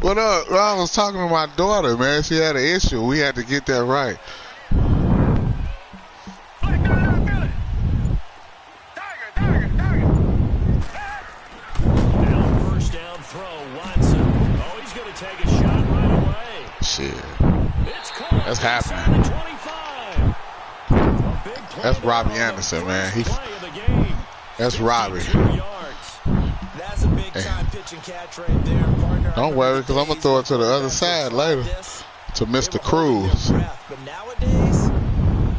Well, I was talking to my daughter, man. She had an issue. We had to get that right. Now first down throw, Watson. Oh, he's going to take a shot right away. Shit. That's happening. That's Robbie Anderson, man. That's Robbie. That's a big time pitch and catch right there, partner. Don't worry, because I'm going to throw it to the other side later to Mr. Cruz. But nowadays,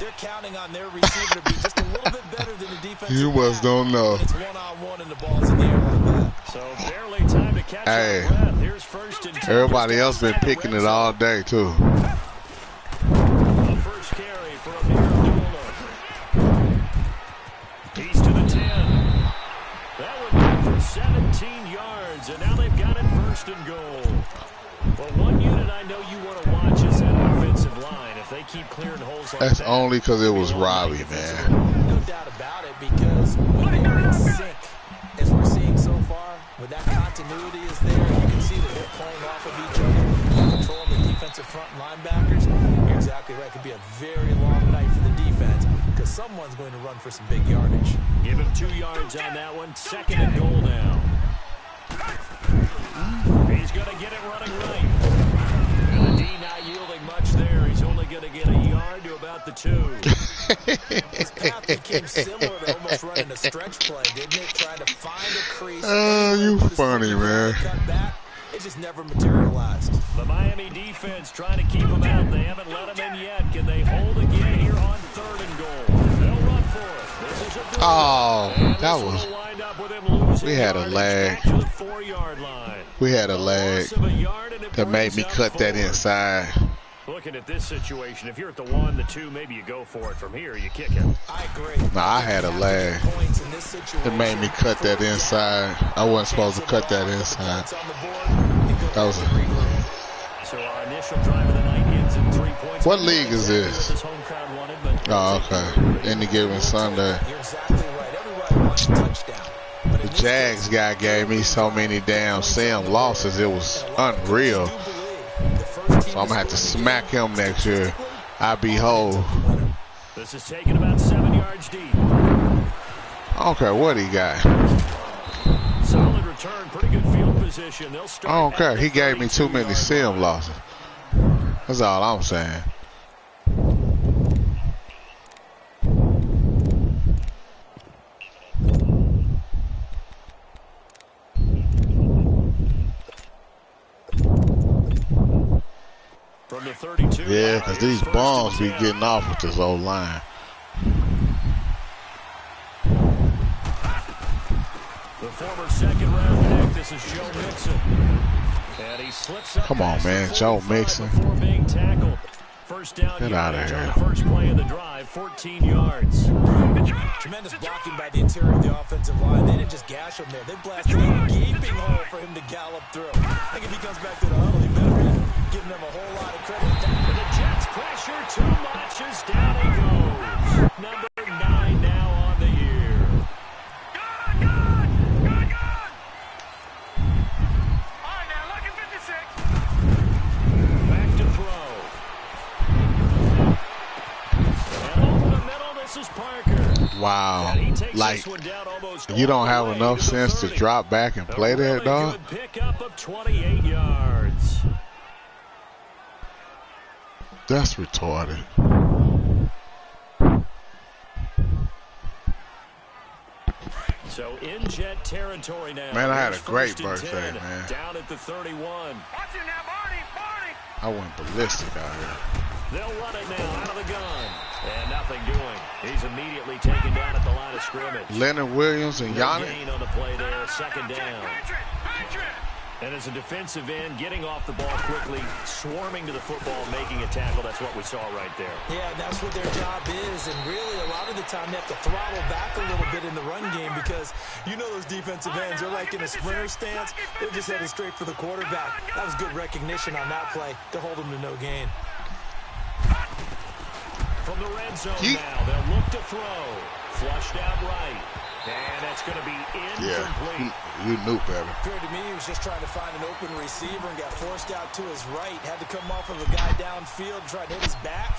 they're counting on their receiver to be just a little bit better than the defense. You must don't know. It's one-on-one and the ball's in the air like that. So barely time to catch our breath. Here's first and 10. Everybody else been picking it all day, too. The first carry for Abdullah. He's to the 10. That would be for 17 yards, and now they've got it first and goal. Well, one unit I know you want to watch is that offensive line. If they keep clearing holes like that. That's only because it was Robbie, man. No doubt about it, because when they're in sync, as we're seeing so far, when that continuity is there, you can see that they're playing off of each other, controlling the defensive front linebackers. You're exactly right. It could be a very long night for the defense, because someone's going to run for some big yardage. Give him 2 yards on that one. Second and goal now. He's going to get it running right. And the D not yielding much there. He's only going to get a yard to about the 2. His path became similar to almost running a stretch play, didn't it? Trying to find a crease. You funny, man. Cut back. It just never materialized. The Miami defense trying to keep him out. They haven't let him in yet. Can they hold again here on 3rd and goal? They'll run for it. This is a Oh, that was... We had a lag. We had a lag that made me cut that inside. Looking at this situation, if you're at the 1, the 2, maybe you go for it. From here, you kick it. I agree. No, I had a lag. It made me cut that inside. I wasn't supposed to cut that inside. That was So our initial drive of the night ends in 3 points. What league is this? Oh, okay. Any given Sunday. The Jags guy gave me so many damn Sam losses. It was unreal. So I'm going to have to smack him next year. I'll be whole. This is taking about 7 yards deep. I don't care what he got. Solid return, pretty good field position. They'll start. I don't care. He gave me too many Sim losses. That's all I'm saying. From the 32. Yeah, because these bombs be getting off with this old line. The former second-round pick. This is Joe Mixon. And he slips up. Come on, man. Joe Mixon. Before being tackled. First down. Get out of here. On the first play of the drive, 14 yards. Tremendous blocking by the interior of the offensive line. They didn't just gash him there. They blasted a gaping hole for him to gallop through. I think if he comes back to the huddle, he better be giving them a whole lot of credit. And the Jets pressure too much as down he goes. Number 9 now on the year. Good. All right, now look at 56. Back to throw. And over the middle, this is Parker. Wow. Like, you don't have enough sense to drop back and play that, dog? Good pickup of 28 yards. That's retarded. So in Jet territory now. Man, I had a great birthday, man. Down at the 31. Watch it now, Barney. I went ballistic out here. They'll run it now out of the gun. And nothing doing. He's immediately taken down at the line of scrimmage. Leonard Williams and Yannick. Gain on the play there, second down. And as a defensive end, getting off the ball quickly, swarming to the football, making a tackle, that's what we saw right there. Yeah, that's what their job is, and really a lot of the time they have to throttle back a little bit in the run game because you know those defensive ends, they're like in a sprinter stance, they're just heading straight for the quarterback. That was good recognition on that play to hold them to no gain. From the red zone now, they'll look to throw. Flushed out right. And that's going to be incomplete. Yeah, you knew better. Appeared to me he was just trying to find an open receiver and got forced out to his right. Had to come off of a guy downfield, trying to hit his back.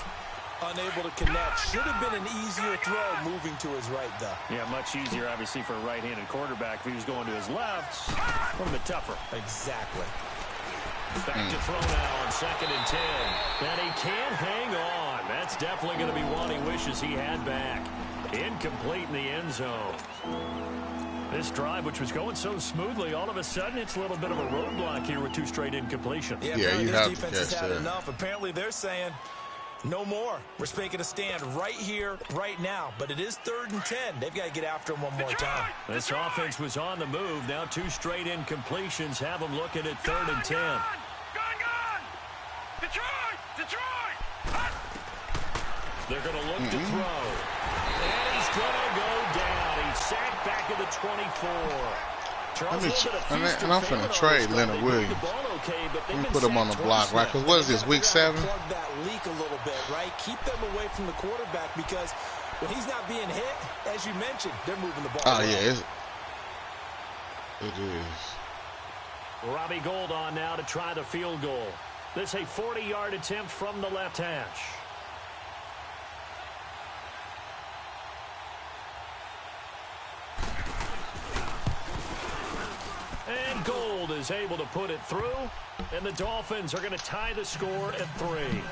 Unable to connect. Should have been an easier throw moving to his right, though. Yeah, much easier, obviously, for a right-handed quarterback. If he was going to his left, a little bit tougher. Exactly. Back to throw now on 2nd and 10. And he can't hang on. That's definitely going to be one he wishes he had back. Incomplete in the end zone. This drive, which was going so smoothly, all of a sudden it's a little bit of a roadblock here with 2 straight incompletions. Yeah, you have to catch that. Enough. Apparently they're saying no more. We're making a stand right here, right now. But it is 3rd and 10. They've got to get after him one more time. This offense was on the move. Now 2 straight incompletions have them looking at 3rd and 10. Gone! Detroit! They're going to look to throw. And he's going to go down. He's sacked back at the 24. And I'm finna trade Leonard Williams. Let me put him on the block, right? Because what is this, week 7? Plug that leak a little bit, right? Keep them away from the quarterback because when he's not being hit, as you mentioned, they're moving the ball. Oh, yeah, it is. Robbie Gould on now to try the field goal. This a 40-yard attempt from the left hash. And Gould is able to put it through, and the Dolphins are going to tie the score at 3.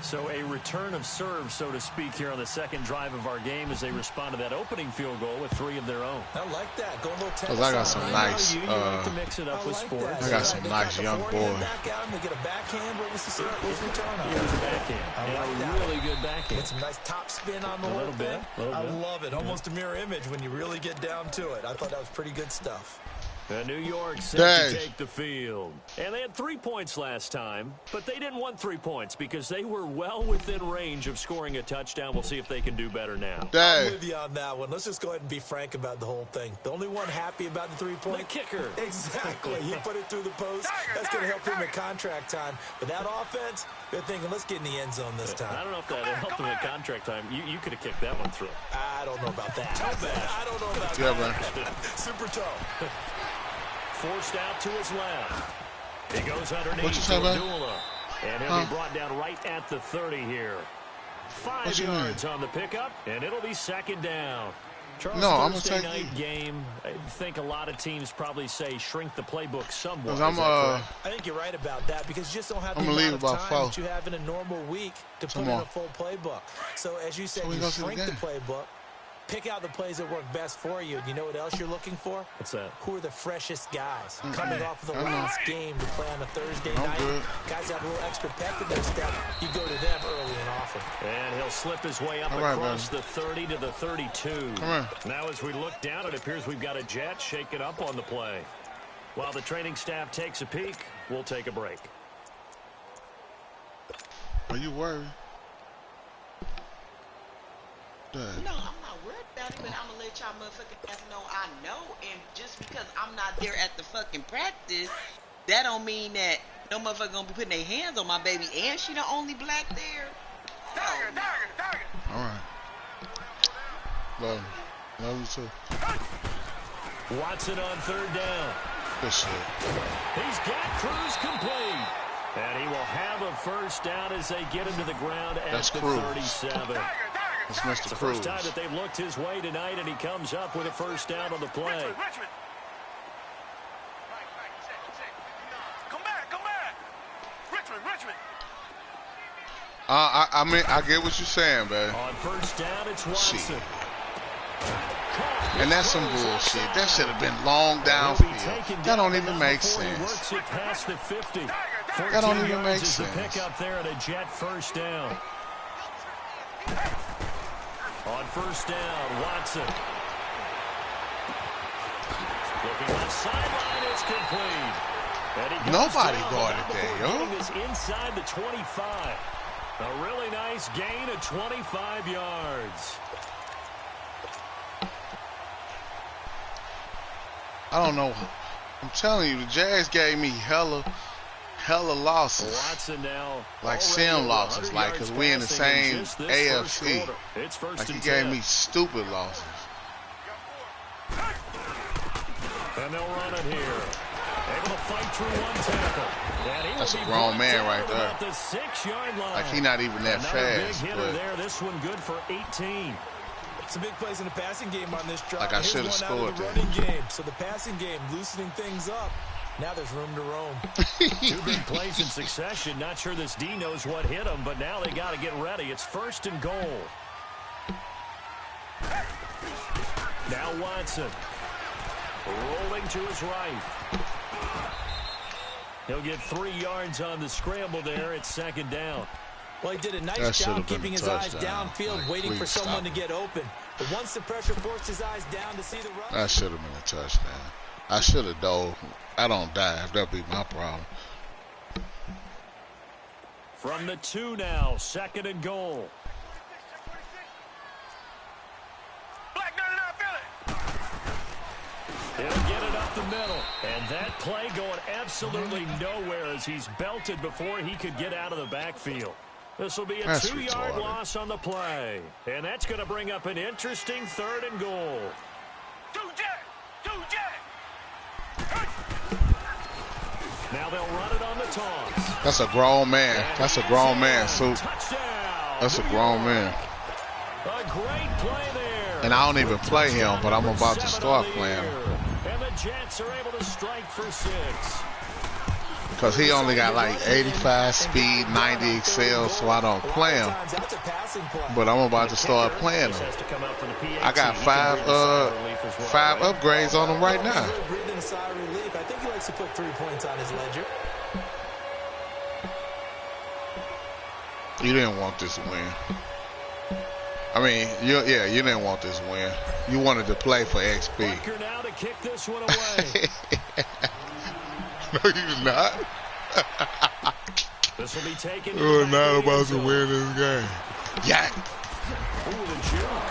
So a return of serve, so to speak, here on the 2nd drive of our game as they respond to that opening field goal with 3 of their own. I like that. Go a little Because I got some nice, you like to mix it up with sports. I got some nice young boys. They get a backhand. What was the return on? It was a backhand. I like really good backhand. Get some nice top spin on the whole thing. I love it. Almost a mirror image when you really get down to it. I thought that was pretty good stuff. New York set to take the field. And they had 3 points last time, but they didn't want 3 points because they were well within range of scoring a touchdown. We'll see if they can do better now. I'm with you on that one. Let's just go ahead and be frank about the whole thing. The only one happy about the 3-point? The kicker. Exactly. He put it through the post. That's going to help him at contract time. But that offense, they're thinking, let's get in the end zone this time. I don't know if that helped him at contract time. You could have kicked that one through. I don't know about that. I don't know about that. Super toe. Forced out to his left. He goes underneath to Abdullah. And he'll be brought down right at the 30 here. 5 yards on the pickup, and it'll be 2nd down. Charles, I'm Thursday night game, I think a lot of teams probably say shrink the playbook somewhat. I think you're right about that because you just don't have the amount of time that you have in a normal week to put in a full playbook. So as you said, you shrink the playbook. Pick out the plays that work best for you. You know what else you're looking for? What's that? Who are the freshest guys coming off of the last game to play on a Thursday night? Guys have a little extra pep in their step. You go to them early and often. And he'll slip his way up across the 30 to the 32. Now as we look down, it appears we've got a jet shaking up on the play. While the training staff takes a peek, we'll take a break. Are you worried? No, I'm not worried about it, but I'm gonna let y'all motherfucking ass know I know, and just because I'm not there at the fucking practice, that don't mean that no motherfucker gonna be putting their hands on my baby, and she the only black there. Alright. Love you too. Watson on 3rd down. Good shit. He's got Cruz complete. And he will have a 1st down as they get him to the ground at the 37. It's Mr. The first time that they've looked his way tonight, and he comes up with a 1st down on the play. Richmond. Come back. Richmond. I mean, I get what you're saying, baby. On 1st down, it's Watson. Shit. And that's some bullshit. That should have been long downfield. That don't even make sense. Works it past the 50. That don't even make sense. The pick up there at a jet 1st down. On 1st down, Watson. Looking left sideline, it's complete. Nobody guarded that, yo. Is inside the 25. A really nice gain of 25 yards. I don't know. I'm telling you, the Jags gave me hella losses. Watson now like sim losses, like, because we in the same AFC. Like, he gave me stupid losses. And they'll run it here. Able to fight through one tackle. That's a grown man right there. The 6-yard line. Like, he not even that fast. Big hitter there. This one good for 18. Some big plays in the passing game on this drive. Like, I should have scored the running game. So the passing game loosening things up. Now there's room to roam. 2 big plays in succession. Not sure this D knows what hit him, but now they got to get ready. It's 1st and goal. Now Watson. Rolling to his right. He'll get 3 yards on the scramble there. It's 2nd down. Well, he did a nice job keeping his eyes downfield, waiting for someone to get open. But once the pressure forced his eyes down to see the run. That should have been a touchdown. I should have dove. I don't dive. That'd be my problem. From the 2 now, 2nd and goal. He'll get it up the middle. And that play going absolutely nowhere as he's belted before he could get out of the backfield. This will be a 2-yard loss on the play. And that's going to bring up an interesting 3rd and goal. Now they'll run it on the toss. That's a grown man. That's a grown man, Soup. That's a grown man. A great play there. And I don't even play him, but I'm about to start playing him. And the Jets are able to strike for 6. Because he only got like 85 speed, 90 excel, so I don't play him. But I'm about to start playing him. I got 5 upgrades on him right now. I think he likes to put 3 points on his ledger. You didn't want this win. I mean, you didn't want this win. You wanted to play for XP. Now to kick this one away. No, you're not. This will be taken. You're not about to win this game. Yeah. Ooh, the juke.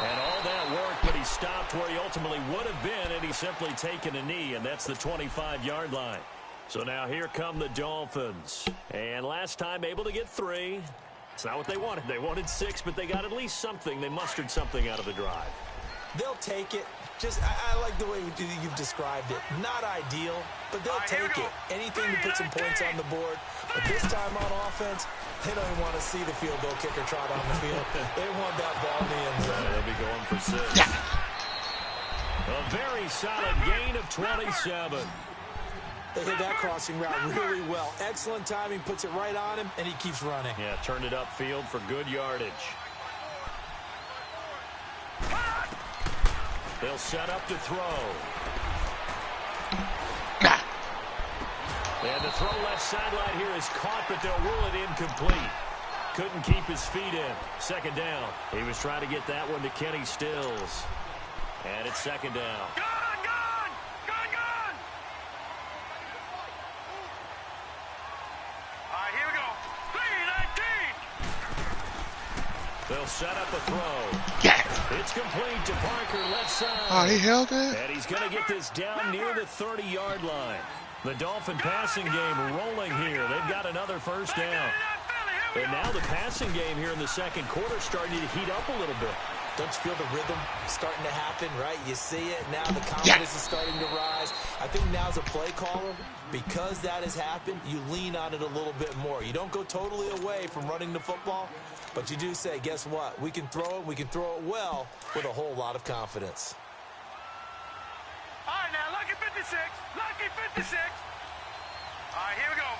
And all that work, but he stopped where he ultimately would have been, and he's simply taken a knee, and that's the 25-yard line. So now here come the Dolphins. And last time able to get 3. It's not what they wanted. They wanted 6, but they got at least something. They mustered something out of the drive. They'll take it. Just, I like the way you've described it. Not ideal, but they'll take it. Anything to put some points on the board. But this time on offense, they don't even want to see the field goal kicker trot on the field. They want that ball in the end zone. They'll be going for 6. A very solid gain of 27. They hit that crossing route really well. Excellent timing, puts it right on him, and he keeps running. Yeah, turned it upfield for good yardage. They'll set up to throw. And the throw left sideline here is caught, but they'll rule it incomplete. Couldn't keep his feet in. 2nd down. He was trying to get that one to Kenny Stills. And it's 2nd down. They'll set up a throw. Yeah. It's complete to Parker, left side. Oh, he held it? And he's going to get this down near the 30-yard line. The Dolphin passing game rolling here. They've got another 1st down. And now the passing game here in the 2nd quarter starting to heat up a little bit. Don't you feel the rhythm starting to happen, right? You see it. Now the confidence is starting to rise. I think now's a play caller. Because that has happened, you lean on it a little bit more. You don't go totally away from running the football, but you do say, guess what? We can throw it. We can throw it well with a whole lot of confidence. All right, now, lucky 56. Lucky 56. All right, here we go.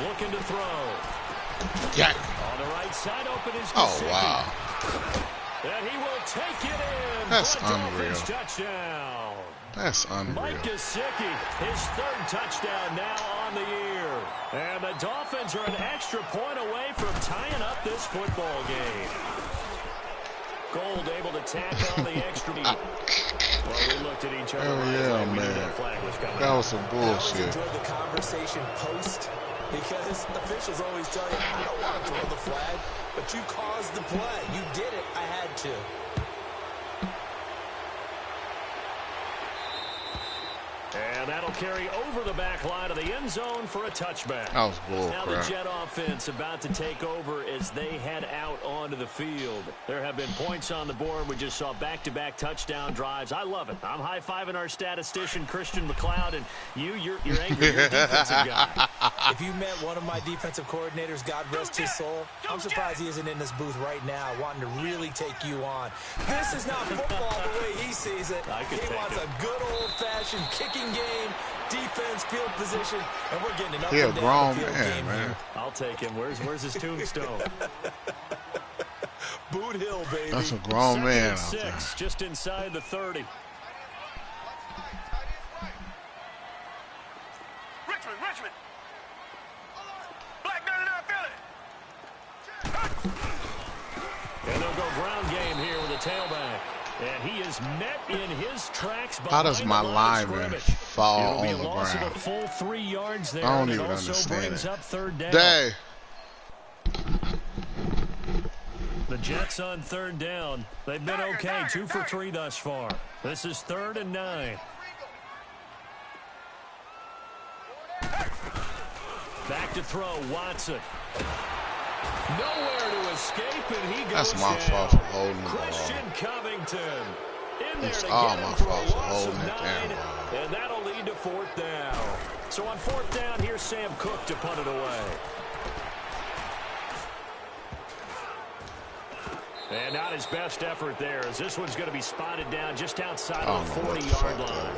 3-19. Looking to throw. Yeah. On the right side, open is Oh, Gesicki. wow. And he will take it in. That's for a unreal. Dolphins touchdown. That's unreal. Mike Gesicki, his 3rd touchdown now on the year. And the Dolphins are an extra point away from tying up this football game. Gold able to tack on the extra. Well, we looked at each other. Oh, yeah, man. That flag was coming. That was some I always bullshit. enjoyed the conversation post, because officials always tell you, I don't want to throw the flag, but you caused the play. You did it. I had to. And And that'll carry over the back line of the end zone for a touchback. That was bull Now crap. the Jet offense about to take over as they head out onto the field. There have been points on the board. We just saw back-to-back touchdown drives. I love it. I'm high-fiving our statistician, Christian McLeod, and you're angry. You're a defensive guy. If you met one of my defensive coordinators, God rest his soul, I'm surprised he isn't in this booth right now wanting to really take you on. This is not football the way he sees it. He wants a good old-fashioned kicking game, defense, field position, and we're getting an up and down field game here. I'll take him. Where's his tombstone? Boot Hill, baby. That's a grown man out there. 6, just inside the 30. Richmond. Black man in our Philly. And they'll go ground game here with a tailback. And he is met in his tracks. How does my lineman fall on the It'll be a loss of a ground? full 3 yards there. I don't and even it also understand brings it. up third down. Day. The Jets on third down. They've been okay. 2 for 3 thus far. This is 3rd and 9. Back to throw, Watson. Nowhere to escape, and he goes That's my down. fault for holding the ball. Christian Covington in there It's to all get him my for fault a for loss of holding it 9, down. and that'll lead to 4th down. So on 4th down, here's Sam Cook to punt it away. And not his best effort there, as this one's going to be spotted down just outside of the 40-yard line.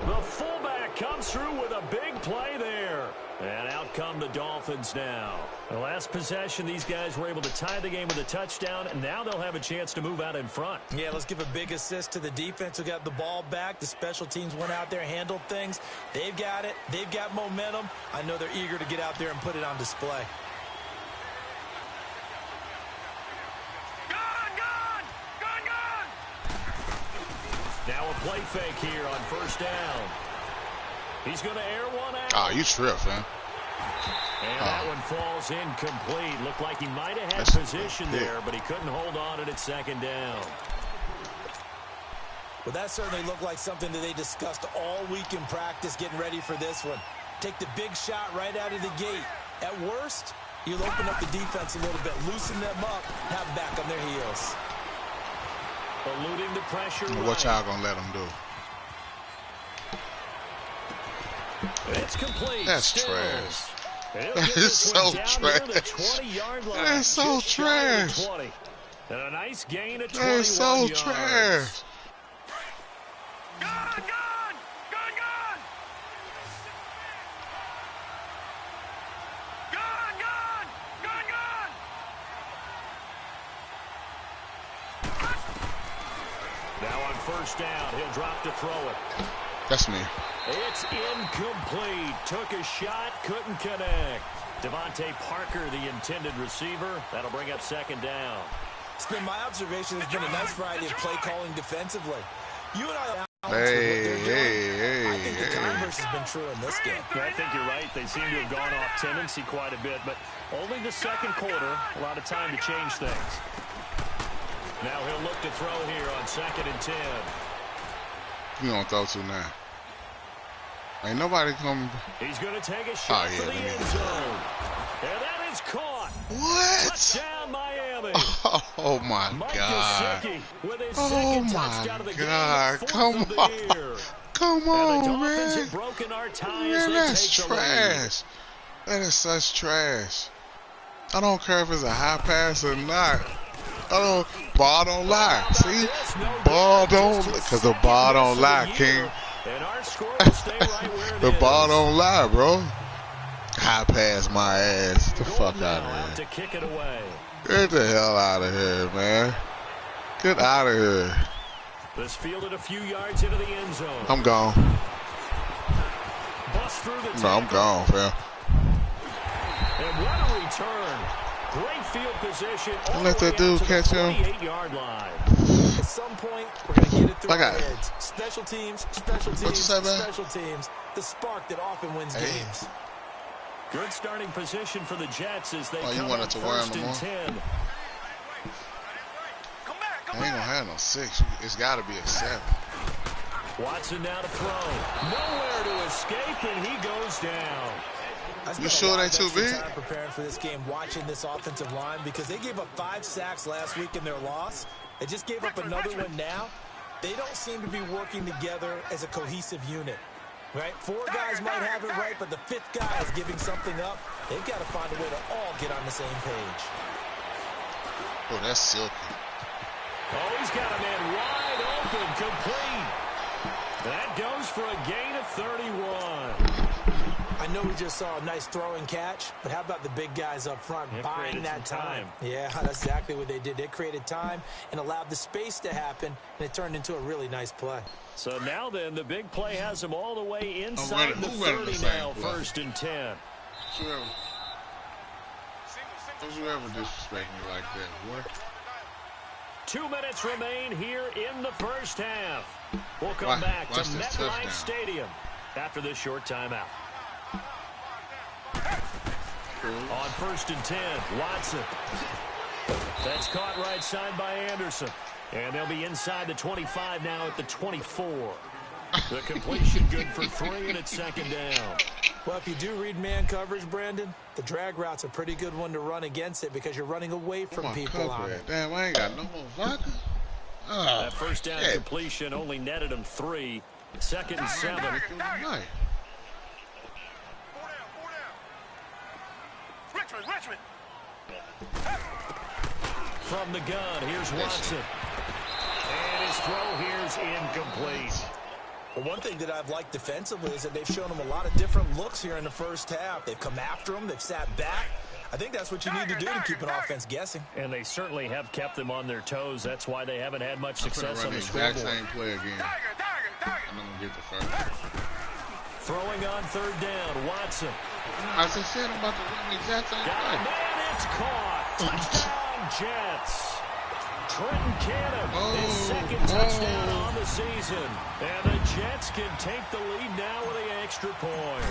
The fullback comes through with a big play there. And out come the Dolphins now. The last possession, these guys were able to tie the game with a touchdown, and now they'll have a chance to move out in front. Yeah, let's give a big assist to the defense who got the ball back. The special teams went out there, handled things. They've got it. They've got momentum. I know they're eager to get out there and put it on display. Now a play fake here on 1st down. He's going to air one out. Oh, you tripped, man. And that one falls incomplete. Looked like he might have had That's position there, but he couldn't hold on it at 2nd down. Well, that certainly looked like something that they discussed all week in practice, getting ready for this one. Take the big shot right out of the gate. At worst, you'll open up the defense a little bit, loosen them up, have them back on their heels. Eluding the pressure. What y'all gonna let them do? It's complete. That's Stills. trash. That is so trash. That is so trash. And a nice gain at 21 That is so yards. trash. Gun! Now on 1st down, he'll drop to throw it. That's me. It's incomplete. Took a shot, couldn't connect. Devontae Parker, the intended receiver. That'll bring up 2nd down. It's been my observation. There's been a nice variety of play calling defensively. You and I Hey. I think the converse has been true in this game. I think you're right. They seem to have gone off tendency quite a bit, but only the 2nd quarter, a lot of time to change things. Now he'll look to throw here on 2nd and 10. You don't throw to now. Ain't nobody coming. He's going to take a shot for the end zone. And that is caught. What? Touchdown, Miami. Oh, my Mike God. Gesicki with his Oh, second my touchdown of the God. game, Come 4th of the on. year. Come And the on, Dolphins man. have broken our tie as Man, they that's take the lead. trash. That is such trash. I don't care if it's a high pass or not. Ball don't lie. See? Ball don't, because the ball don't lie, King. And our score will stay right where it The is. ball don't lie, bro. High pass my ass. Get the fuck out Out of to here. kick it away. Get the hell out of here, man. Get out of here. This fielded a few yards into the end zone. I'm gone. Bust through the No, I'm tackle. gone, fam. And what a return. Great field position. all Let the way that dude out to the catch him. 28-yard line. At some point, we're going to get it through I our got it. heads. Special teams, What you say, man? special teams. The spark that often wins games. Good starting position for the Jets as they Oh, you come wanted up to wear 1st them and on? 10. Come back! I ain't gonna have no 6. It's gotta be a 7. Watson now to throw. Nowhere to escape, and he goes down. You sure they too big? Time preparing for this game, watching this offensive line, because they gave up 5 sacks last week in their loss. They just gave up another one now. They don't seem to be working together as a cohesive unit. Right? 4 guys might have it right, but the 5th guy is giving something up. They've got to find a way to all get on the same page. Oh, that's silky. Oh, he's got a man wide open, complete. That goes for a gain of 31. I know we just saw a nice throw and catch, but how about the big guys up front buying that time? Yeah, that's exactly what they did. They created time and allowed the space to happen, and it turned into a really nice play. So now then, the big play has them all the way inside the 30 now, 1st and 10. Don't you ever disrespect me like that, boy? 2 minutes remain here in the first half. We'll come back to MetLife Stadium after this short timeout. On 1st and 10, Watson. That's caught right side by Anderson. And they'll be inside the 25 now at the 24. The completion good for 3, and it's 2nd down. Well, if you do read man coverage, Brandon, the drag route's a pretty good one to run against it because you're running away from people on it. Damn, I ain't got no more vodka. That first down completion only netted him 3. 2nd and 7. Richmond. From the gun, here's Watson. And his throw here's incomplete. Well, one thing that I've liked defensively is that they've shown him a lot of different looks here in the first half. They've come after him. They've sat back. I think that's what you need to do to keep an offense guessing. And they certainly have kept them on their toes. That's why they haven't had much success on the scoreboard. Exact same play again. And I'm going to get the first. Throwing on 3rd down, Watson. As I said, I'm about to run the exact same play. Man, it's caught. Touchdown, Jets. Trenton Cannon, his 2nd touchdown on the season. And the Jets can take the lead now with an extra point.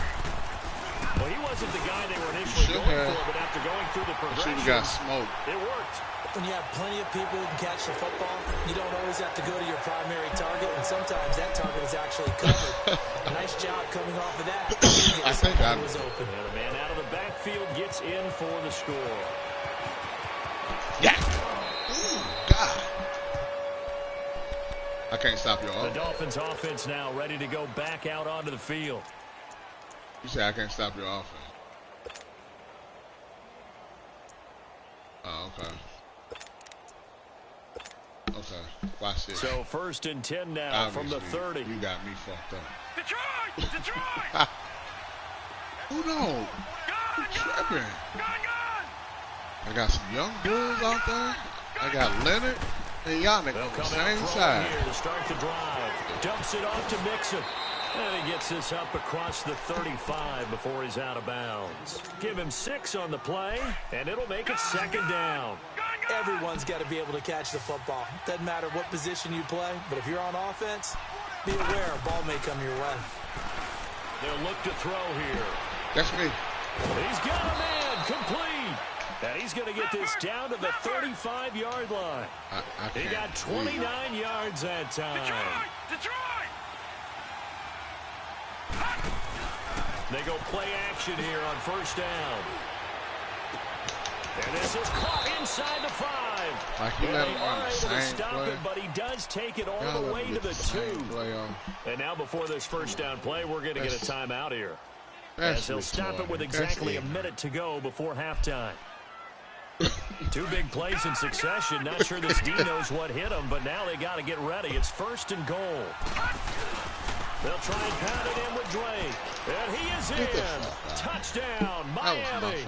Well, he wasn't the guy they were initially going for, but after going through the progression, got smoked. It worked. When you have plenty of people who can catch the football, you don't always have to go to your primary target, and sometimes that target is actually covered. Nice job coming off of that. I think I was open. And the man out of the backfield gets in for the score. Yeah. Ooh, God. I can't stop your offense. The Dolphins offense now ready to go back out onto the field. You say I can't stop your offense. Oh, okay. Okay, watch this. So 1st and 10 now. Obviously, from the 30. You got me fucked up. Detroit! Who knows? Who tripping? I got some young bulls out there. I got Leonard and Yannick on the same side. Here to start the drive. Dumps it off to Mixon. And he gets this up across the 35 before he's out of bounds. Give him 6 on the play, and it'll make it 2nd down. Everyone's got to be able to catch the football. Doesn't matter what position you play, but if you're on offense, be aware a ball may come your way. They'll look to throw here. That's me. He's got a man complete. And he's going to get this down to the 35-yard line. He got 29 yards that time. Detroit! They go play action here on 1st down. And this is caught inside the 5. Like he let him run the same stop play. it, but he does take it all the way to the 2. And now before this 1st down play, we're going to get a timeout here. As he'll stop it with exactly a minute to go before halftime. 2 big plays in succession. Not sure this D knows what hit him, but now they got to get ready. It's 1st and goal. They'll try and pound it in with Drake. And he is in. Touchdown, Miami.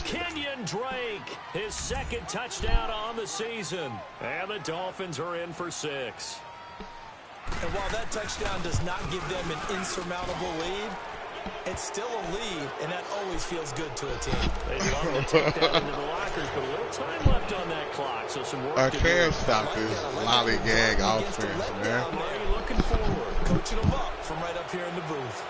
Kenyon Drake, his 2nd touchdown on the season. And the Dolphins are in for 6. And while that touchdown does not give them an insurmountable lead, it's still a lead, and that always feels good to a team. They'd love to take that into the lockers, but a little time left on that clock, so some work I to do. can't stop this lollygag offense, man. Are you looking forward? Coaching them up from right up here in the booth.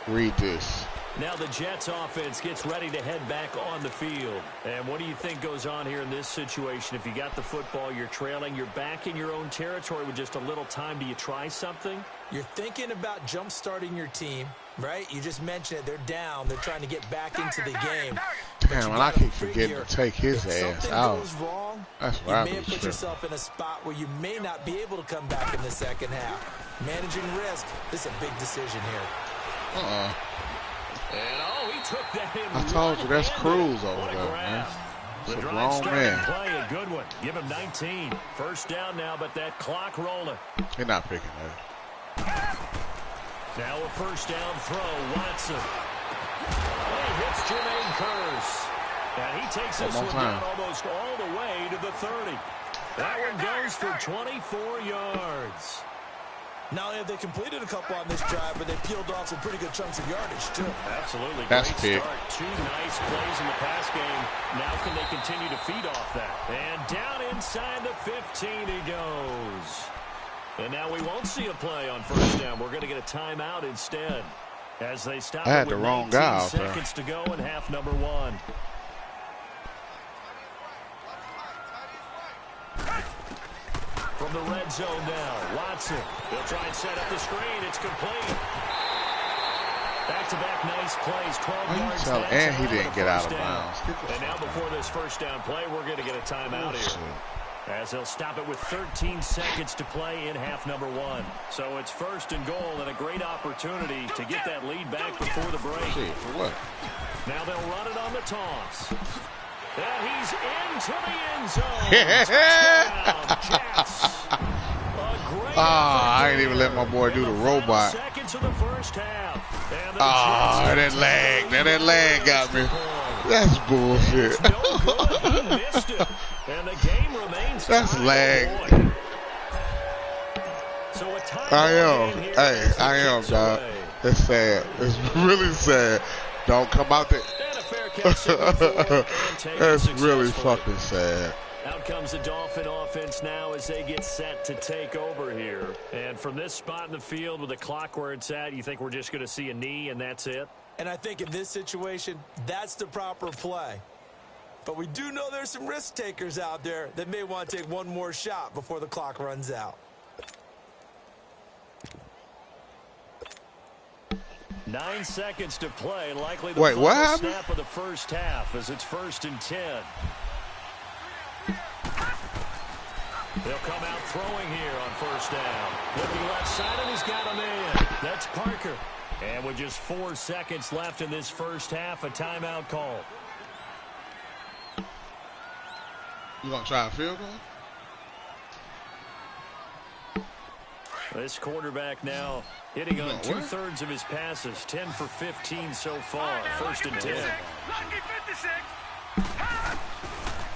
Read this. Now the Jets offense gets ready to head back on the field. And what do you think goes on here in this situation? If you got the football, you're trailing, you're back in your own territory with just a little time. Do you try something? You're thinking about jump-starting your team, right? You just mentioned it. They're down. They're trying to get back into the game. Damn, and I keep forgetting to take his ass out. Goes wrong, that's you why may have put yourself in a spot where you may not be able to come back in the second half. Managing risk, this is a big decision here. And he took that in. I told you, that's Cruz over there, man. The It's a drive grown man. play, a good one. Give him 19. First down now, but that clock rolling. He's not picking that. Now a first down throw, Watson. He hits Jermaine Kearse. And he takes this one down almost all the way to the 30. That one goes for 24 yards. Not only have they completed a couple on this drive, but they peeled off some pretty good chunks of yardage, too. Absolutely. That's great big. start. Two nice plays in the pass game. Now can they continue to feed off that? And down inside the 15 he goes. And now we won't see a play on first down. We're going to get a timeout instead. As they stop I had it the with wrong 19 guy out there. seconds to go in half number one. From the red zone now, Watson. He'll try and set up the screen. It's complete. Back-to-back nice plays, 12 yards. And he didn't get out of bounds. And now before this first down play, we're going to get a timeout here. As they'll stop it with 13 seconds to play in half number one. So it's first and goal and a great opportunity to get that lead back before the break. For what? Now they'll run it on the toss. And he's into the end zone. Touchdown, Jets. I ain't even let my boy do the robot. Seconds of the first half. That leg got me. That's bullshit. No good. He missed it. And the game remains. That's lag. So a time I am. Hey, I am, dog. It's sad. It's really sad. Don't come out there. That's really fucking sad. Out comes the Dolphin offense now as they get set to take over here. And from this spot in the field with the clock where it's at, you think we're just going to see a knee and that's it? And I think in this situation, that's the proper play. But we do know there's some risk takers out there that may want to take one more shot before the clock runs out. 9 seconds to play, likely the final snap of the first half as it's 1st and 10. They'll come out throwing here on first down. Looking left side, and he's got him in. That's Parker. And with just 4 seconds left in this first half, a timeout call. You gonna try a field goal? This quarterback now hitting on 2/3 of his passes, 10 for 15 so far. 1st and 10. Lucky 56.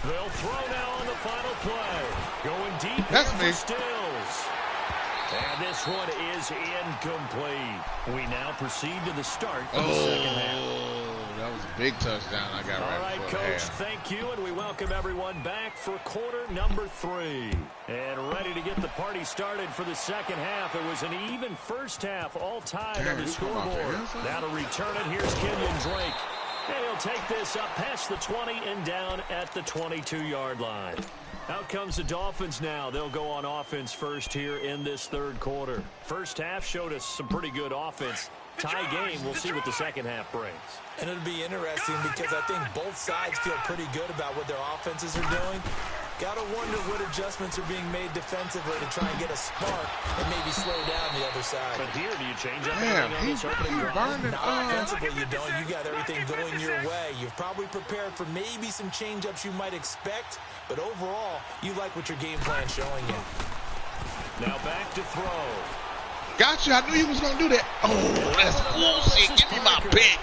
They'll throw now on the final play. Going deep for Stills. And this one is incomplete. We now proceed to the start of the second half. That was a big touchdown I got All right, Coach, thank you, and we welcome everyone back for quarter number 3. And ready to get the party started for the second half. It was an even first half, all tied on the scoreboard. Now to return it, here's Kenyon Drake. And he'll take this up past the 20 and down at the 22-yard line. Out comes the Dolphins now. They'll go on offense first here in this third quarter. First half showed us some pretty good offense. Tie game, we'll see what the second half brings. And it'll be interesting because I think both sides feel pretty good about what their offenses are doing. Got to wonder what adjustments are being made defensively to try and get a spark and maybe slow down the other side. But here, do you change up anything on this opening drive? Not offensively, you don't. You got everything going your way. You've probably prepared for maybe some change-ups you might expect, but overall, you like what your game plan's showing you. Now back to throw. Got you. I knew he was going to do that. Oh, that's bullshit. Give me my pick.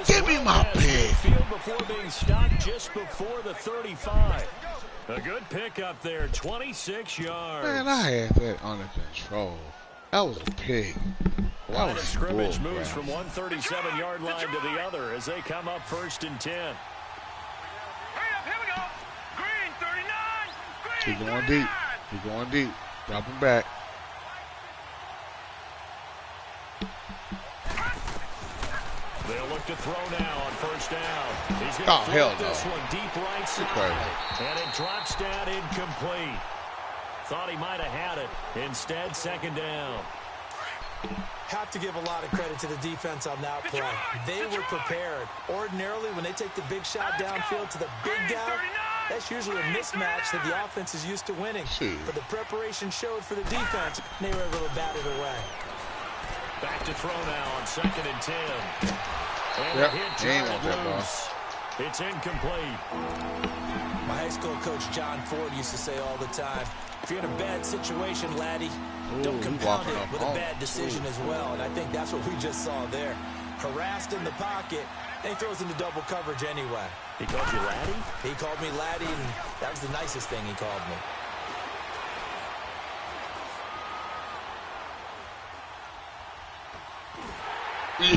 Give me my pick. Field before being stopped just before the 35. A good pickup there, 26 yards. Man, I had that under control. That was a pig. Line of scrimmage moves from 137-yard line to the other as they come up 1st and 10. Here we go. Green 39. He's going deep. He's going deep. Drop him back. They'll look to throw now on first down. He's going to hell throw this no. one deep right side. And it drops down incomplete. Thought he might have had it. Instead, second down. Have to give a lot of credit to the defense on that play. They were prepared. Ordinarily, when they take the big shot downfield to the big guy, that's usually a mismatch that the offense is used to winning. But the preparation showed for the defense, and they were able to bat it away. Back to throw now on 2nd and 10. And Yep, a hit to loose. It's incomplete. My high school coach John Ford used to say all the time, if you're in a bad situation, laddie, don't compound it with a bad decision as well. And I think that's what we just saw there. Harassed in the pocket, and he throws into double coverage anyway. He called you laddie? He called me laddie, and that was the nicest thing he called me.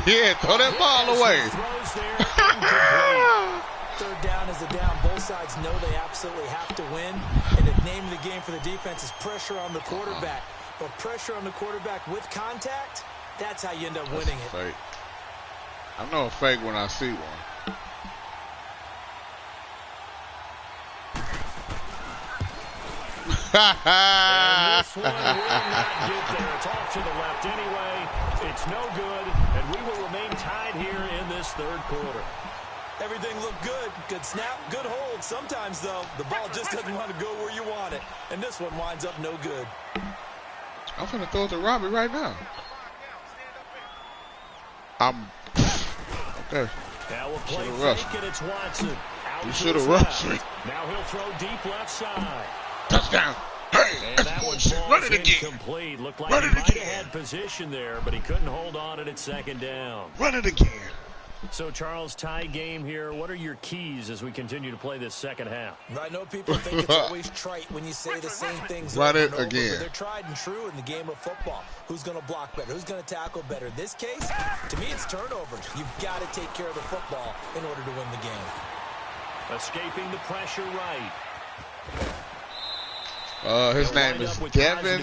Yeah, throw that ball away. Third down is a down. Both sides know they absolutely have to win. And the name of the game for the defense is pressure on the quarterback. But pressure on the quarterback with contact, that's how you end up winning it. Fake. I know a fake when I see one. And this one will not get there. It's off to the left anyway. It's no good, and we will remain tied here in this third quarter. Everything looked good. Good snap, good hold. Sometimes, though, the ball just doesn't want to go where you want it. And this one winds up no good. I'm going to throw it to Robbie right now. Okay. Now we'll play fake, and it's Watson. You should have rushed me. Now he'll throw deep left side. Touchdown. Hey, that's bullshit. Run it again. Incomplete. Looked like he might have had position there, but he couldn't hold on at second down. Run it again. So, Charles, tie game here. What are your keys as we continue to play this second half? I know people think it's always trite when you say the same things Run over it and over, again. but they're tried and true in the game of football. Who's going to block better? Who's going to tackle better? In this case, to me, it's turnovers. You've got to take care of the football in order to win the game. Escaping the pressure right. His name is Devin.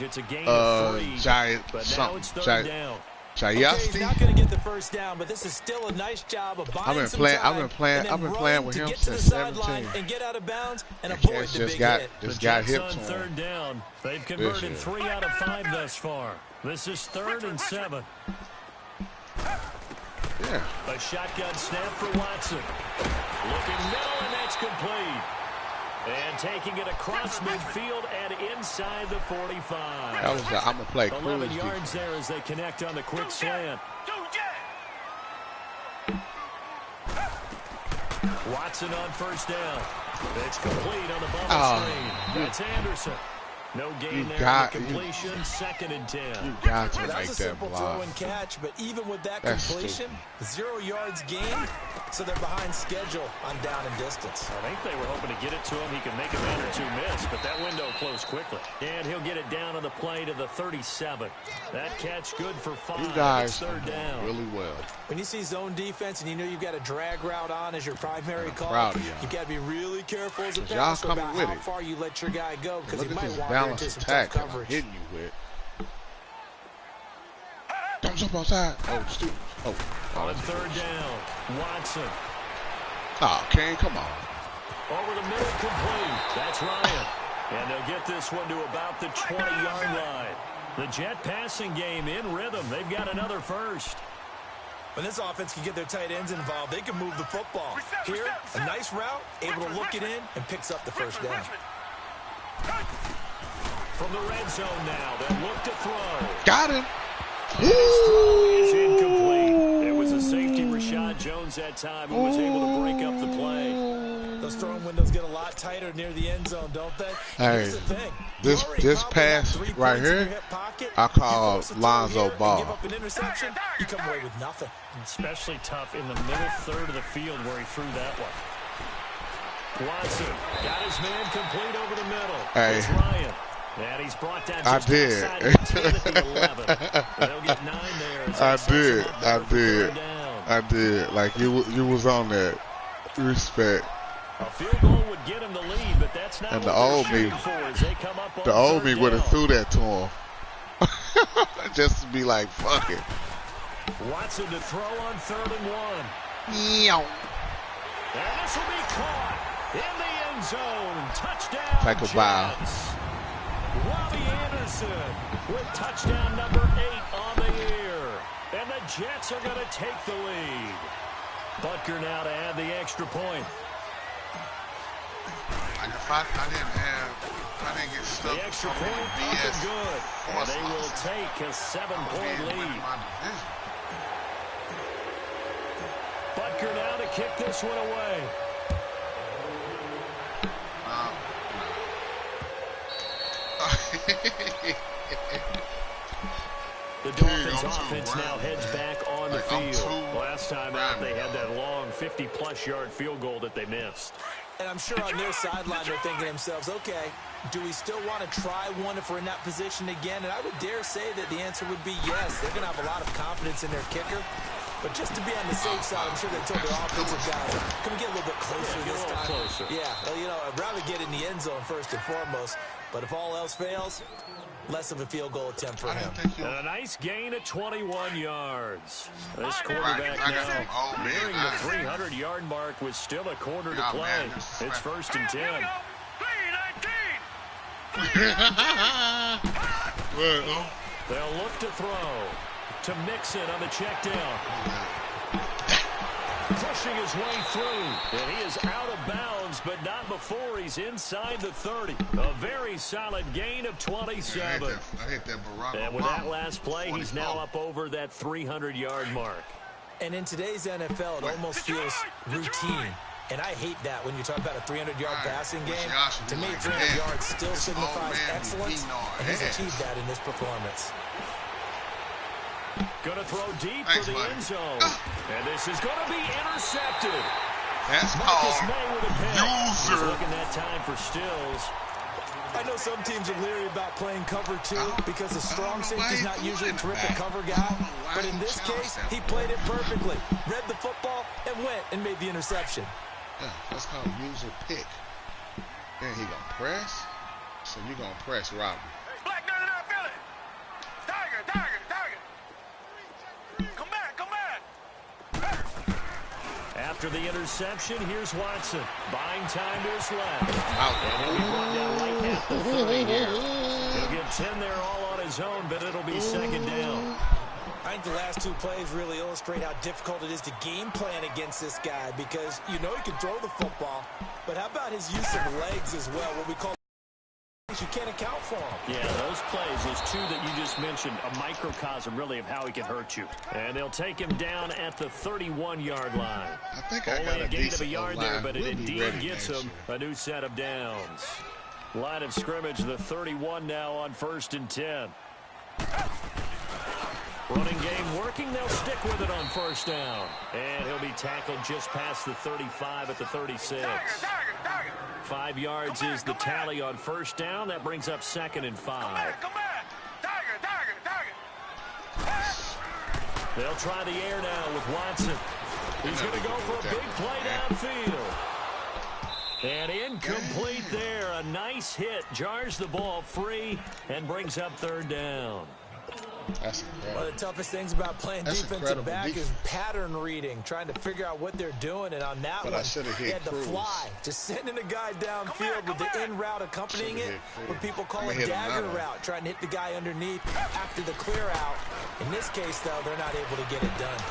It's a gain of 3, but now it's third down. Okay, he's not going to get the first down, but this is still a nice job of buying some time. I've been playing with him since 17. And get out of bounds and avoid the big hit. Just got hit on third down. They've converted 3 out of 5 thus far. This is 3rd and 7. Yeah. A shotgun snap for Watson. Looking middle, and that's complete. And taking it across midfield and inside the 45. That was I'm going to play 11 yards there as they connect on the quick slant. Watson on first down. It's complete on the bubble screen. That's Anderson. No gain there on the completion. 2nd and 10. You got to make That's a that simple block. throw and catch, but even with that completion, 0 yards gained, so they're behind schedule on down and distance. I think they were hoping to get it to him. He could make a man or 2 miss, but that window closed quickly. And he'll get it down on the play to the 37. That catch good for 5. You guys it's third down. Really well. When you see zone defense and you know you've got a drag route on as your primary call, you've got to be really careful as a passer about how far you let your guy go, because he might wander into some tough coverage. Hitting you with. Don't jump outside. Oh, stupid. Oh, on third down, Watson. Oh, Kane, come on. Over the middle, complete. That's Ryan. And they'll get this one to about the 20-yard line. The Jet passing game in rhythm. They've got another first. When this offense can get their tight ends involved, they can move the football. Here, a nice route, able to look it in, and picks up the first down. From the red zone now, they'll look to throw. Got him. His throw is incomplete. It was a safety, Rashad Jones, that time, who was able to break up the play. Those throwing windows get a lot tighter near the end zone, don't they? Hey, this pass right here, I call Lonzo Ball. Give up an interception, you come away with nothing. Especially tough in the middle third of the field where he threw that one. Watson got his man complete over the middle. Hey. It's Ryan. And he's brought down just outside the 10 at the 11. They'll get 9 there. I did. Like you was on that. Respect. A field goal would get him the lead, but that's not and what the old they're me, for as they come up on the old me third would have down. threw that to him. Just to be like, fuck it. Watson to throw on 3rd and 1. Meow. And this will be caught in the end zone. Touchdown, Take a bow. Jets. Robbie Anderson with touchdown number 8 on the year. And the Jets are going to take the lead. Butker now to add the extra point. If I didn't get stuck. The extra point up and good. And they will take a 7-point lead. Butker now to kick this one away. The Dolphins offense now heads back on the field. Last time out, they had that long 50-plus yard field goal that they missed. And I'm sure on their sideline they're thinking to themselves, okay, do we still want to try one if we're in that position again? And I would dare say that the answer would be yes. They're going to have a lot of confidence in their kicker. But just to be on the safe side, I'm sure they told their offensive guys, can we get a little bit closer this time? Closer. Yeah, well, you know, I'd rather get in the end zone first and foremost. But if all else fails, less of a field goal attempt for him. And a nice gain of 21 yards. This quarterback now nearing the 300-yard mark with still a quarter to play. It's 1st and 10. They'll look to throw to Mixon on the check down. Pushing his way through, and he is out of bounds, but not before he's inside the 30. A very solid gain of 27. I hit that Barack And with Obama. that last play, he's now up over that 300-yard mark. And in today's NFL, it almost feels routine. And I hate that when you talk about a 300-yard passing game. To me, 300 yards still signifies excellence, and he's achieved that in this performance. Going to throw deep for the end zone. And this is going to be intercepted. That's Marcus called May with a pick. He's user. looking that time for Stills. I know some teams are leery about playing cover 2 because the strong safety's not usually a terrific cover guy. But in this case, he played it perfectly. Read the football and went and made the interception. Yeah, that's called user pick. Then he gonna press. So you gonna press Robbie. Black 99 Philly. Tiger, Tiger, Tiger. Come back, come back. After the interception, here's Watson. Buying time to his left. Out. And he'll be brought down right at the 30 here. He'll get 10 there all on his own, but it'll be 2nd down. I think the last 2 plays really illustrate how difficult it is to game plan against this guy because you know he can throw the football, but how about his use of legs as well, what we call you can't account for him. Yeah, those plays, those 2 that you just mentioned, a microcosm really of how he can hurt you. And they'll take him down at the 31-yard line. I think I Only got a gain of a yard there, but it we'll indeed gets him a new set of downs. Line of scrimmage, the 31 now on 1st and 10. Running game working. They'll stick with it on 1st down. And he'll be tackled just past the 35 at the 36. 5 yards is the tally on 1st down. That brings up 2nd and 5. Come back. Tiger, Tiger, Tiger. They'll try the air now with Watson. He's going to go for a big play downfield. And incomplete there. A nice hit. Jars the ball free and brings up 3rd down. That's incredible. One of the toughest things about playing defensive back is pattern reading, trying to figure out what they're doing. And on that one, he had to fly, just sending a guy downfield with the in route accompanying it, what people call a dagger route, trying to hit the guy underneath after the clear out. In this case, though, they're not able to get it done.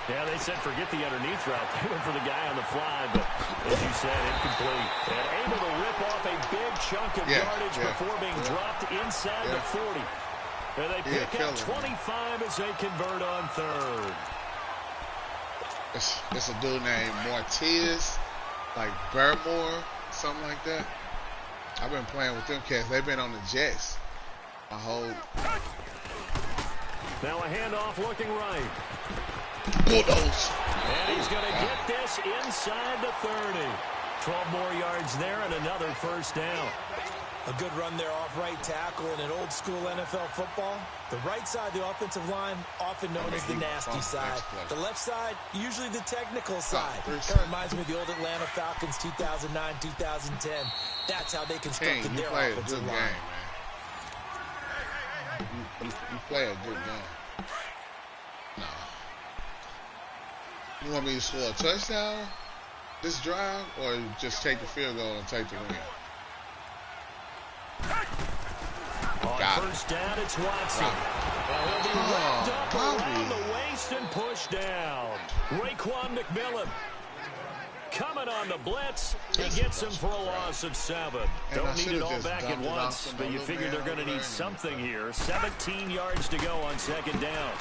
Yeah, they said forget the underneath route. They went for the guy on the fly, but as you said, incomplete. And able to rip off a big chunk of yardage before being dropped inside the 40. And they pick up 25 as they convert on 3rd. It's a dude named Martez, like Barrymore, something like that. I've been playing with them cats. They've been on the Jets. My whole. Now a handoff looking right. Bulldoze. And he's going to get this inside the 30. 12 more yards there and another 1st down. A good run there off right tackle in an old school NFL football. The right side of the offensive line, often known as the nasty side. The left side, usually the technical side. That reminds me of the old Atlanta Falcons 2009, 2010. That's how they constructed their offensive line. You play a good game. No. You want me to score a touchdown this drive, or just take the field goal and take the win? On first down, it's Watson. And he'll be wrapped up around the waist and pushed down. Raekwon McMillan coming on the blitz. He gets him for a loss of 7. Don't need it all back at once, but you figure they're going to need something here. 17 yards to go on second down.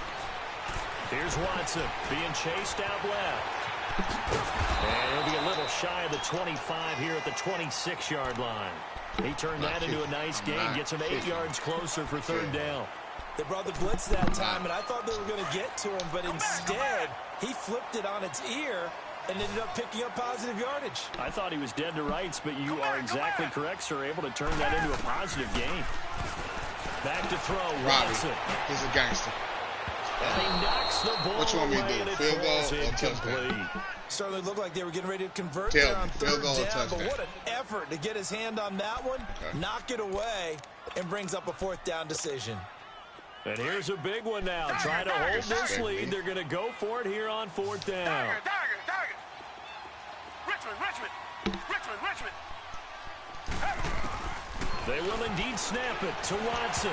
Here's Watson being chased out left. And he'll be a little shy of the 25 here at the 26-yard line. He turned that into a nice gain, gets him 8 yards closer for third down. They brought the blitz that time, and I thought they were going to get to him, but instead, he flipped it on its ear and ended up picking up positive yardage. I thought he was dead to rights, but you are exactly correct, sir. Able to turn that into a positive gain. Back to throw, Watson. He's a gangster. And he knocks the ball what you want me to do, field goal or touchdown? Certainly looked like they were getting ready to convert there on third down, but what an effort to get his hand on that one, knock it away, and brings up a fourth down decision. And here's a big one now. Trying to hold this lead. They're going to go for it here on fourth down. Richmond. They will indeed snap it to Watson.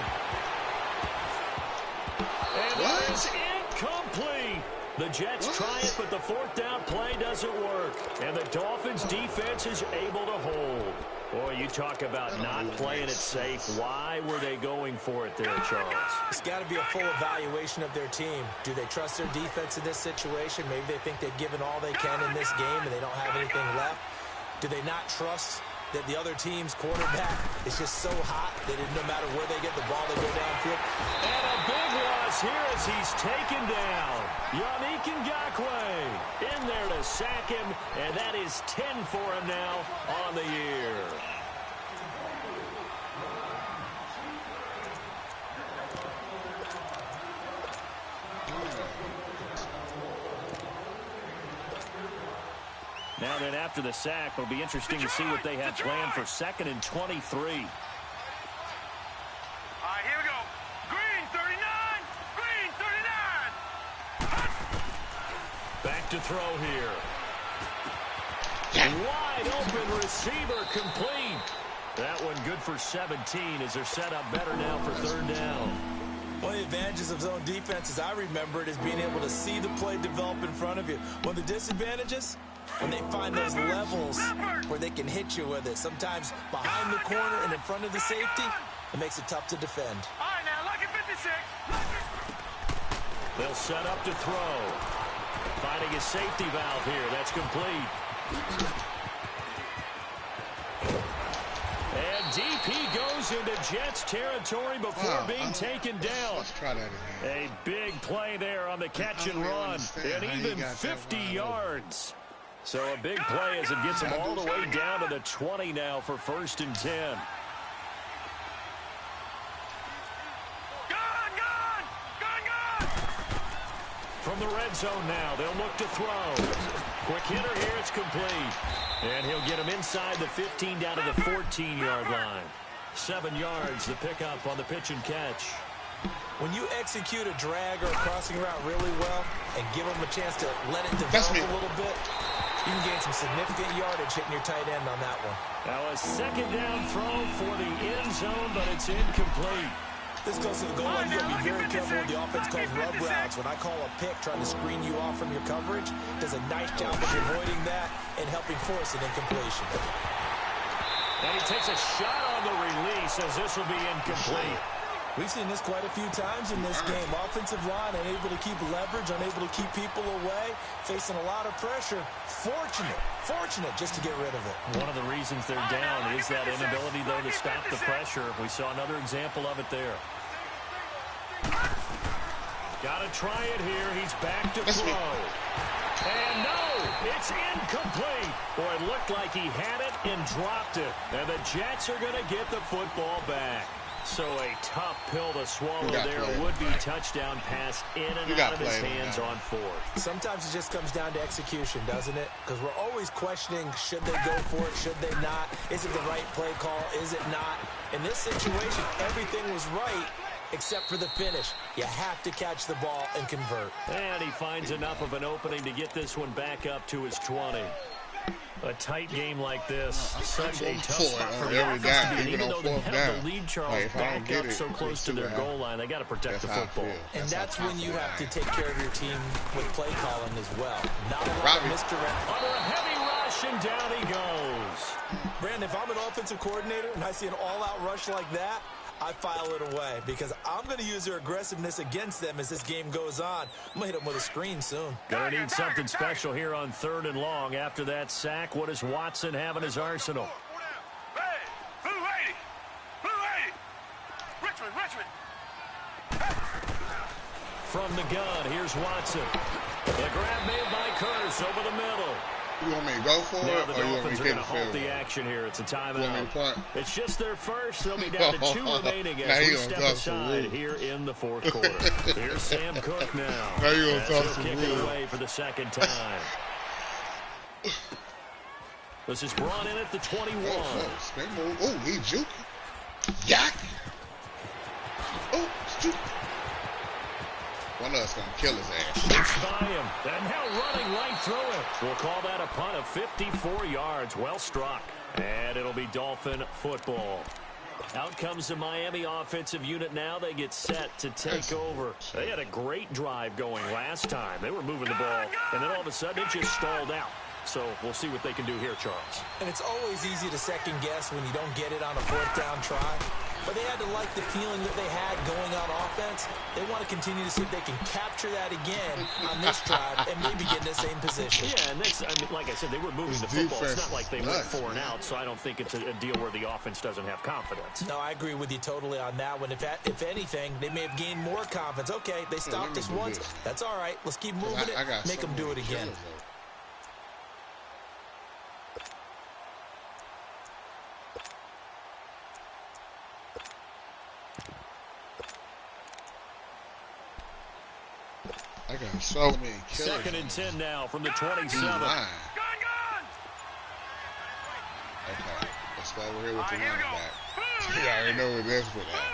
And it is incomplete. The Jets try it, but the fourth down play doesn't work. And the Dolphins' defense is able to hold. Boy, you talk about not playing it safe. Why were they going for it there, Charles? It's got to be a full evaluation of their team. Do they trust their defense in this situation? Maybe they think they've given all they can in this game and they don't have anything left. Do they not trust that the other team's quarterback is just so hot that no matter where they get the ball, they go downfield? And a big loss here as he's taken down. Yannick Ngakoue in there to sack him, and that is 10 for him now on the year. Now then, after the sack, it'll be interesting to see what they have planned for 2nd and 23. All right, here we go. Green 39. Green 39. Back to throw here. Wide open receiver complete. That one good for 17 as they're set up better now for third down. One of the advantages of zone defense, as I remember it, is being able to see the play develop in front of you. One of the disadvantages, when they find those levels where they can hit you with it, sometimes behind the corner and in front of the safety, it makes it tough to defend. All right, now, lucky 56. They'll set up to throw. Finding a safety valve here. That's complete. And DP goes into Jets territory before being taken down. Let's try that again. A big play there on the catch and run. And even 50 yards. So a big play as it gets them all the way down to the 20 now for 1st and 10. From the red zone now, they'll look to throw. Quick hitter here, it's complete. And he'll get him inside the 15 down to the 14-yard line. 7 yards, the pickup on the pitch and catch. When you execute a drag or a crossing route really well and give them a chance to let it develop a little bit, you can gain some significant yardage hitting your tight end on that one. Now a 2nd down throw for the end zone, but it's incomplete. This goes to the goal line. You got to be very careful with the offense calls rub routes. When I call a pick trying to screen you off from your coverage, does a nice job of avoiding that and helping force an incompletion. And he takes a shot on the release as this will be incomplete. We've seen this quite a few times in this game. Offensive line unable to keep leverage, unable to keep people away, facing a lot of pressure. Fortunate just to get rid of it. One of the reasons they're down is that inability, though, to stop the pressure. We saw another example of it there. Got to try it here. He's back to throw. And no, it's incomplete. Boy, it looked like he had it and dropped it. And the Jets are going to get the football back. So a tough pill to swallow there. Would-be touchdown pass in and out of his hands on 4th. Sometimes it just comes down to execution, doesn't it? Because we're always questioning, should they go for it, should they not? Is it the right play call, is it not? In this situation, everything was right, except for the finish. You have to catch the ball and convert. And he finds enough of an opening to get this one back up to his 20. A tight game like this, such a tough spot for the offense to be in. Even though they have the lead, Charles, back up so close to their goal line, they got to protect the football. And that's when you have to take care of your team with play calling as well. Not a lot of misdirect. Under a heavy rush, and down he goes. Brandon, if I'm an offensive coordinator and I see an all-out rush like that, I file it away because I'm going to use their aggressiveness against them as this game goes on. I'm going to hit them with a screen soon. Going to need something special here on 3rd and long. After that sack, what does Watson have in his arsenal? Hey, 280. 280. Richmond. From the gun, here's Watson. The grab made by Curse over the middle. You want me to go for it, Now the or you want me Dolphins to are get going to the field halt the goal? action here. It's a timeout. You want me to punt? It's just their first. They'll be down to 2 remaining Now as he we gonna step talk some aside rude. here in the 4th quarter. Here's Sam Cook now. Now you gonna As talk he'll some kick rude. it away for the 2nd time. This is brought in at the 21. Spin move. Oh, he juking. Yak. Oh, juke. One of us gonna kill his ass. It's by him. And now running right through it. We'll call that a punt of 54 yards. Well struck. And it'll be Dolphin football. Out comes the Miami offensive unit now. They get set to take over. They had a great drive going last time. They were moving the ball, and then all of a sudden it just stalled out. So we'll see what they can do here, Charles. And it's always easy to second guess when you don't get it on a 4th down try. But they had to like the feeling that they had going on offense. They want to continue to see if they can capture that again on this drive and maybe get in the same position. Yeah, and this, I mean, like I said, they were moving the football. It's not like they went 4 and out, so I don't think it's a deal where the offense doesn't have confidence. No, I agree with you totally on that one. If anything, they may have gained more confidence. Okay, they stopped us once. That's all right. Let's keep moving it. Make them do it again. I got so many killers. 2nd and 10 now from the 27. Gun! Okay, let's go over here with the running back. I already know what this would have.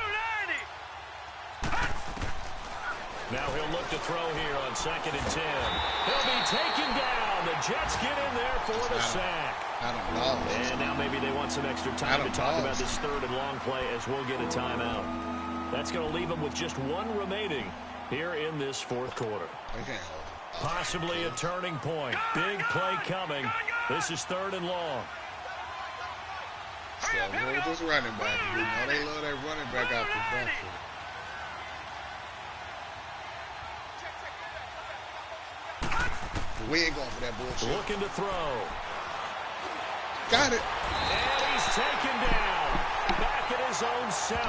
Now he'll look to throw here on 2nd and 10. He'll be taken down. The Jets get in there for the sack. I don't know. And now maybe they want some extra time to talk about this 3rd and long play as we'll get a timeout. That's going to leave them with just 1 remaining here in this 4th quarter. Possibly a turning point. Big play coming. This is 3rd and long. So with this running back, we know they love that running back out the backfield. We ain't going for that bullshit. Looking to throw. Got it. And he's taken down. Back at his own 7.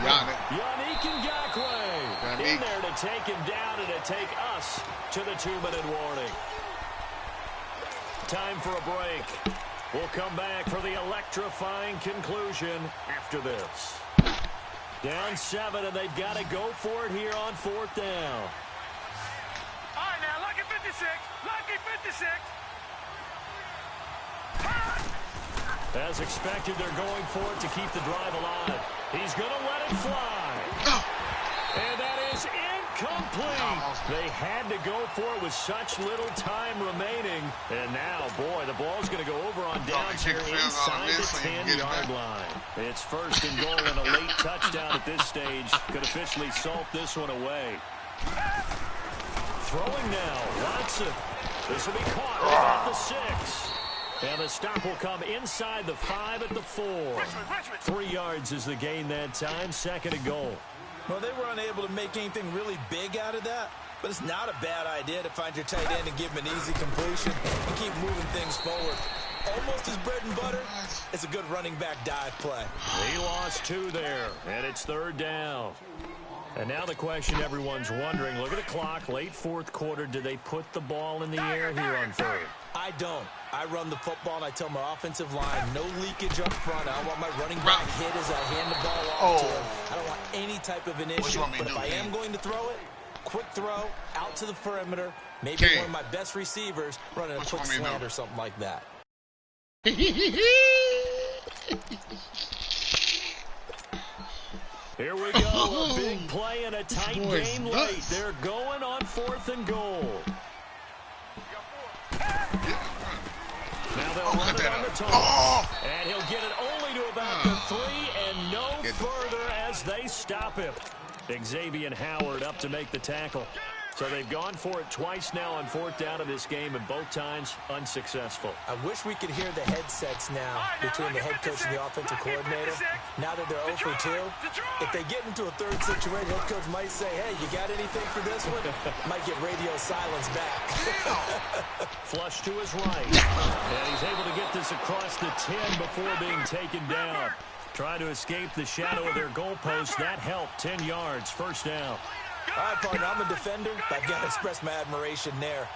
Yannick Ngakoue in there to take him down and to take us to the 2-minute warning. Time for a break. We'll come back for the electrifying conclusion after this. Down 7, and they've got to go for it here on 4th down. All right, now, lucky 56. Lucky 56. As expected, they're going for it to keep the drive alive. He's going to let it fly. And that is incomplete. They had to go for it with such little time remaining. And now, boy, the ball's going to go over on downs here inside the 10-yard line. It's 1st and goal and a late touchdown at this stage could officially salt this one away. Throwing now, Watson. This will be caught at the 6. And the stop will come inside the 5 at the 4. 3 yards is the gain that time. 2nd and goal. Well, they were unable to make anything really big out of that, but it's not a bad idea to find your tight end and give him an easy completion and keep moving things forward. Almost his bread and butter. It's a good running back dive play. He lost 2 there, and it's 3rd down. And now the question everyone's wondering, look at the clock, late 4th quarter, do they put the ball in the air here on 3rd? I don't. I run the football, and I tell my offensive line, no leakage up front. I don't want my running back hit as I hand the ball off to him. I don't want any type of an issue. But if I am going to throw it, quick throw, out to the perimeter, maybe one of my best receivers running a quick slant or something like that. Here we go. A big play and a tight game late. They're going on 4th and goal. Now they'll run it on the toss. And he'll get it only to about the 3 and no further as they stop him. Xavier Howard up to make the tackle. So they've gone for it twice now on 4th down of this game, and both times unsuccessful. I wish we could hear the headsets now between the head coach and the offensive coordinator. Now that they're 0 for 2, if they get into a third situation, head coach might say, hey, you got anything for this one? Might get radio silence back. Flush to his right. And he's able to get this across the 10 before being taken down. Trying to escape the shadow of their goalpost. That helped. 10 yards, 1st down. All right, partner, I'm a defender, but I've got to express my admiration there.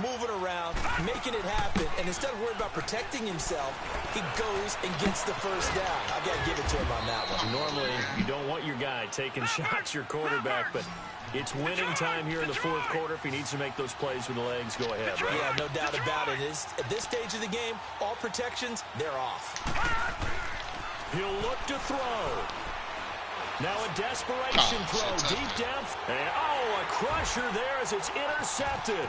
Moving around, making it happen, and instead of worrying about protecting himself, he goes and gets the 1st down. I've got to give it to him on that one. Normally, you don't want your guy taking shots, your quarterback, but it's winning time here in the 4th quarter. If he needs to make those plays with the legs, go ahead, right? Yeah, no doubt about it. At this stage of the game, all protections, they're off. He'll look to throw. Now a desperation throw deep down. And, a crusher there as it's intercepted.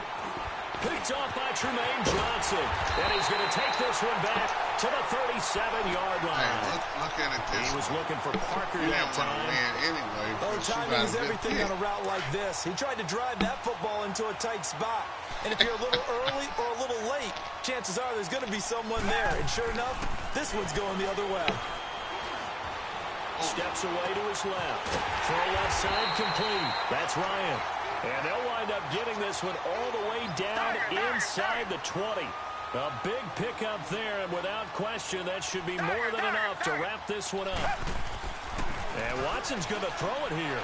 Picked off by Tremaine Johnson. And he's going to take this one back to the 37-yard line. Hey, look at it. He was looking for Parker that time. Anyway, timing is everything on a route like this. He tried to drive that football into a tight spot. And if you're a little early or a little late, chances are there's going to be someone there. And sure enough, this one's going the other way. Steps away to his left. Throw left side complete. That's Ryan. And they'll wind up getting this one all the way down inside the 20. A big pickup there, and without question, that should be more than enough to wrap this one up. And Watson's going to throw it here.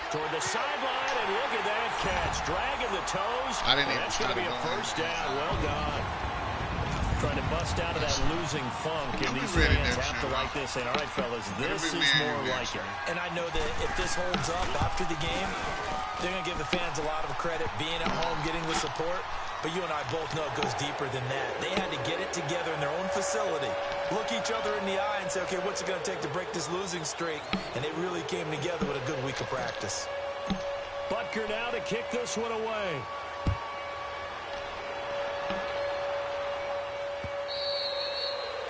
Toward the sideline, and look at that catch. Dragging the toes. That's going to be a 1st down. Well done. Trying to bust out of that losing funk, and these fans have to like this. And all right, fellas, this is more like it. And I know that if this holds up after the game, they're going to give the fans a lot of credit, being at home, getting the support. But you and I both know it goes deeper than that. They had to get it together in their own facility, look each other in the eye and say, okay, what's it going to take to break this losing streak? And they really came together with a good week of practice. Butker now to kick this one away.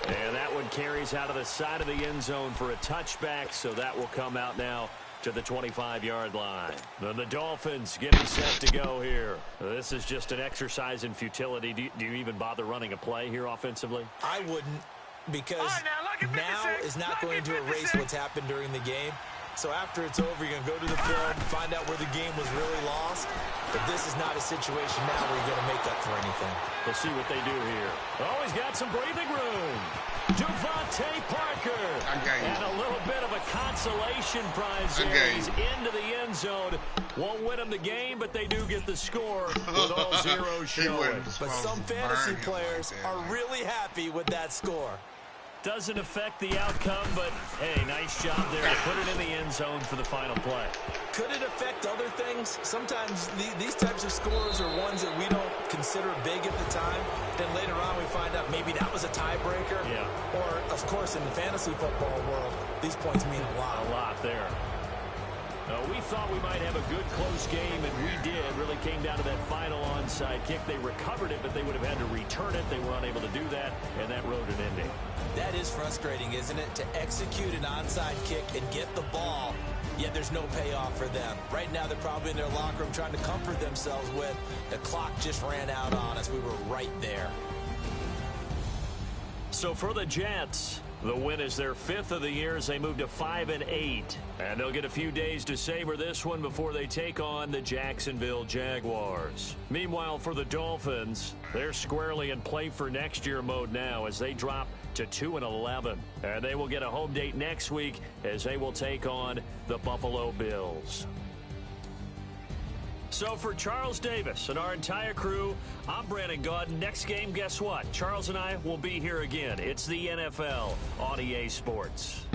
And that one carries out of the side of the end zone for a touchback, so that will come out now to the 25-yard line. Then the Dolphins getting set to go here. This is just an exercise in futility. Do you even bother running a play here offensively? I wouldn't, because now is not going to erase what's happened during the game. So after it's over, you're going to go to the film, find out where the game was really lost. But this is not a situation now where you're going to make up for anything. We'll see what they do here. Oh, he's got some breathing room. Devontae Parker. And a little bit of a consolation prize there. He's into the end zone. Won't win them the game, but they do get the score with all zeros showing. But some fantasy players are really happy with that score. Doesn't affect the outcome, but, hey, nice job there to put it in the end zone for the final play. Could it affect other things? Sometimes these types of scores are ones that we don't consider big at the time. Then later on we find out maybe that was a tiebreaker. Yeah. Or, of course, in the fantasy football world, these points mean a lot. A lot there. We thought we might have a good close game, and we did. Really came down to that final onside kick. They recovered it, but they would have had to return it. They were unable to do that, and that wrote an ending. That is frustrating, isn't it? To execute an onside kick and get the ball, yet there's no payoff for them. Right now, they're probably in their locker room trying to comfort themselves with, the clock just ran out on us. We were right there. So for the Jets, the win is their 5th of the year as they move to 5-8. And they'll get a few days to savor this one before they take on the Jacksonville Jaguars. Meanwhile, for the Dolphins, they're squarely in play for next year mode now as they drop to 2-11. And they will get a home date next week as they will take on the Buffalo Bills. So for Charles Davis and our entire crew, I'm Brandon Gaudin. Next game, guess what? Charles and I will be here again. It's the NFL on EA Sports.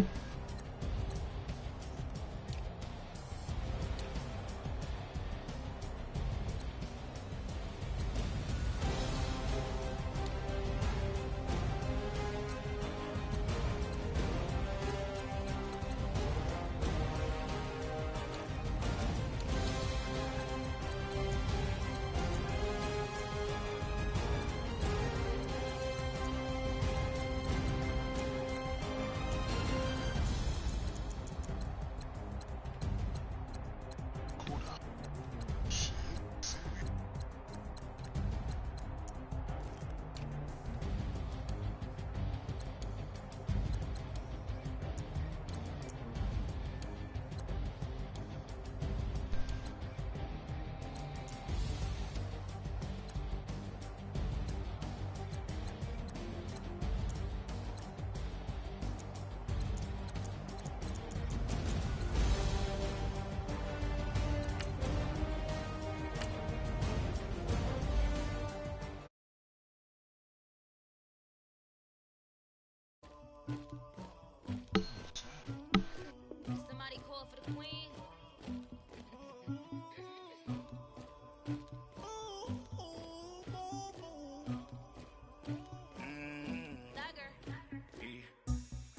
Somebody call for the queen.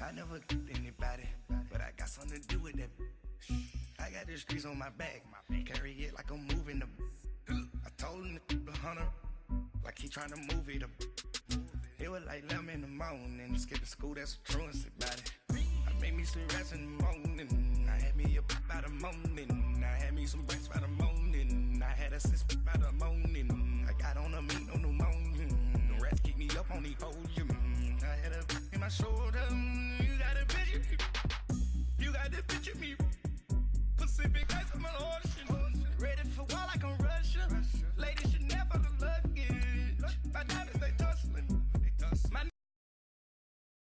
I never anybody, but I got something to do with that. I got the streets on my back, carry it like I'm moving them. I told him the hunter, like he trying to move it up. It was like 11 in the morning, skipping school, that's a truancy about it. I made me some rats in the morning, I had me a pop by the morning, I had me some breaks by the morning, I had a sis by the morning, I got on a meat on the morning, the rats keep me up on the podium, I had a in my shoulder.